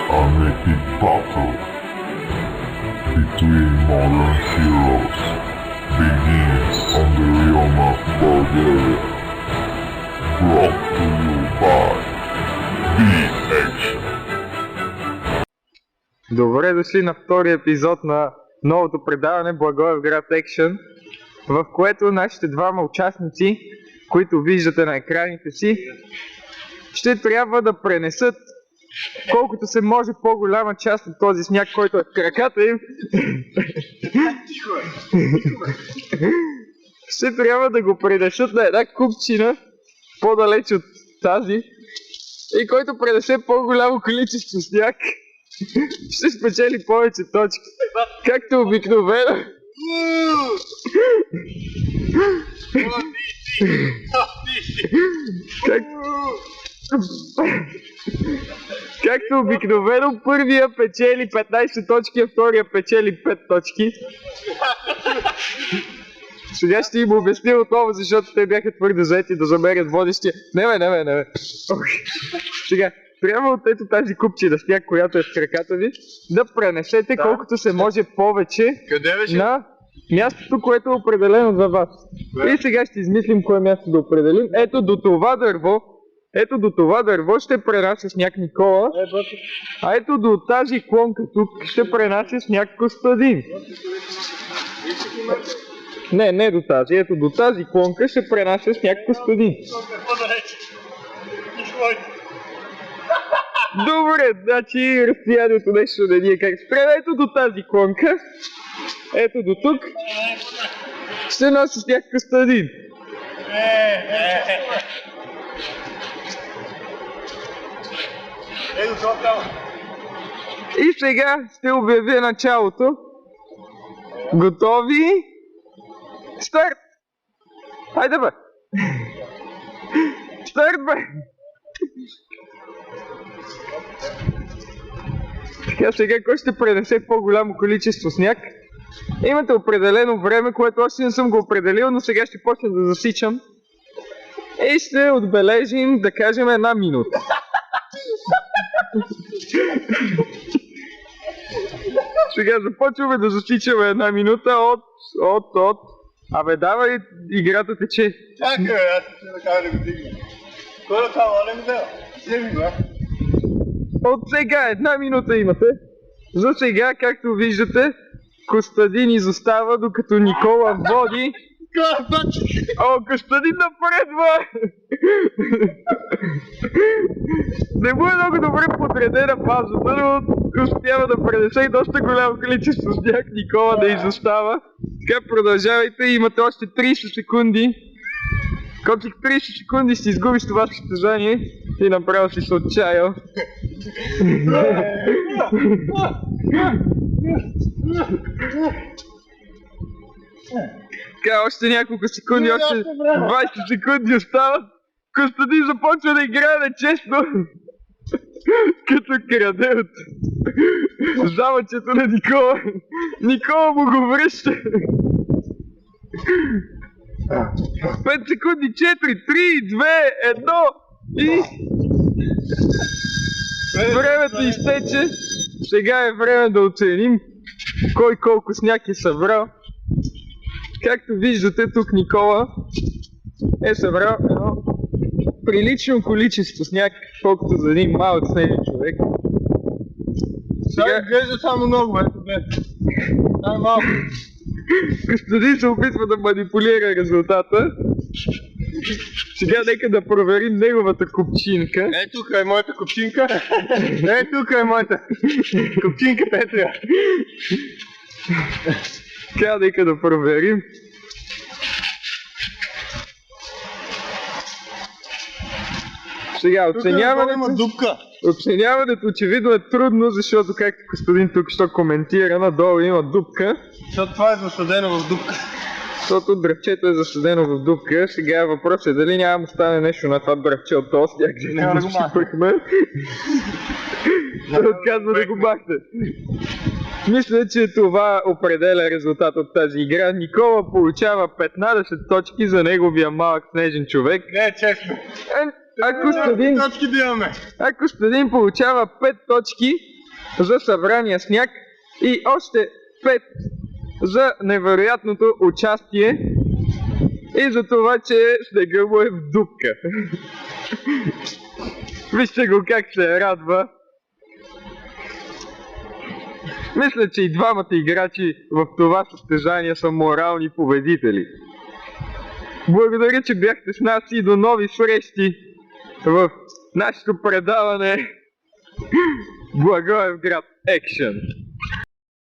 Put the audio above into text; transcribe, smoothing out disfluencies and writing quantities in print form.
an epic battle between modern heroes begins on the realm of Bulgaria. Brought to you by B-Action. Добре дошли на втори епизод на новото предаване Благоевград Екшън, в което нашите двама участници, които виждате на екраните си, ще трябва да пренесат колкото се може по-голяма част от този сняг, който е в краката им. Ще трябва да го пренесат на една купчина по-далеч от тази, и който пренесе по-голямо количество сняг, ще спечели повече точки. Както обикновено. Както обикновено, първия печели 15 точки, а втория печели 5 точки. Сега ще им обясня отново, защото те бяха твърде заети да замерят водещия. Не. Сега, трябва от ето тази купчина сняг, която е в краката ви, да пренесете колкото се може повече на мястото, което е определено за вас. И сега ще измислим кое място да определим. Ето до това дърво ще пренася сняг Никола, а ето до тази клонка тук ще пренася сняг Костадин. Не до тази, ето до тази клонка ще пренася сняг Костадин. Добре, значи разстоянието нещо да ни е как спрем. Ето до тази клонка, ето до тук ще носи сняг Костадин. И сега ще обявя началото. Готови? Старт! Хайде бе! Старт бе! Така, сега кой ще пренесе по-голямо количество сняг? Имате определено време, което още не съм го определил, но сега ще почна да засичам. И ще отбележим, да кажем, 1 минута. Сега започваме да засичаме 1 минута от... Абе, давай, играта тече. Чакай, аз ще да кажа да го дигна. Кой да това, не ми дава? Вземи го, От сега 1 минута имате. За сега, както виждате, Костадин изостава, докато Никола води. Костадин напредва! Не му е много добре подредена фазата, но успява да пренесе и доста голямо количество сняг. Никола да изостава. Така, продължавайте, имате още 30 секунди. Копчик, 30 секунди ще изгубиш това състезание и направо си се отчаял. Така, още няколко секунди, още 20 секунди остават. Костадин започва да играе нечестно. Като краде от замъчето на Никола. Никола му го връща. 5 секунди, 4, 3, 2, 1 и... Времето изтече. Сега е време да оценим кой колко сняг е събрал. Както виждате, тук Никола е събрал едно прилично количество сняг, колкото за един малък снежен човек. Сега изглежда само много, ето бе. Дай малко. Костадин се опитва да манипулира резултата. Сега нека да проверим неговата купчинка. Тук е моята купчинка. Тук е моята купчинката, ето я. Сега нека да проверим. Сега, оценяването очевидно е трудно, защото както Костадин тук що коментира, надолу има дупка. Защото това е засадено в дупка. Защото дръвчето е засадено в дупка. Сега въпросът е дали няма му стане нещо на това дръвче от този сняг. Няма да го махне. Той отказва да го махне. Мисля, че това определя резултат от тази игра. Никола получава 15 точки за неговия малък снежен човек. Не е честно. А Костадин получава 5 точки за събрания сняг и още 5 за невероятното участие и за това, че снега му е в дупка. Вижте го как се радва. Мисля, че и двамата играчи в това състезание са морални победители. Благодаря, че бяхте с нас и до нови срещи в нашето предаване Благоевград Екшън.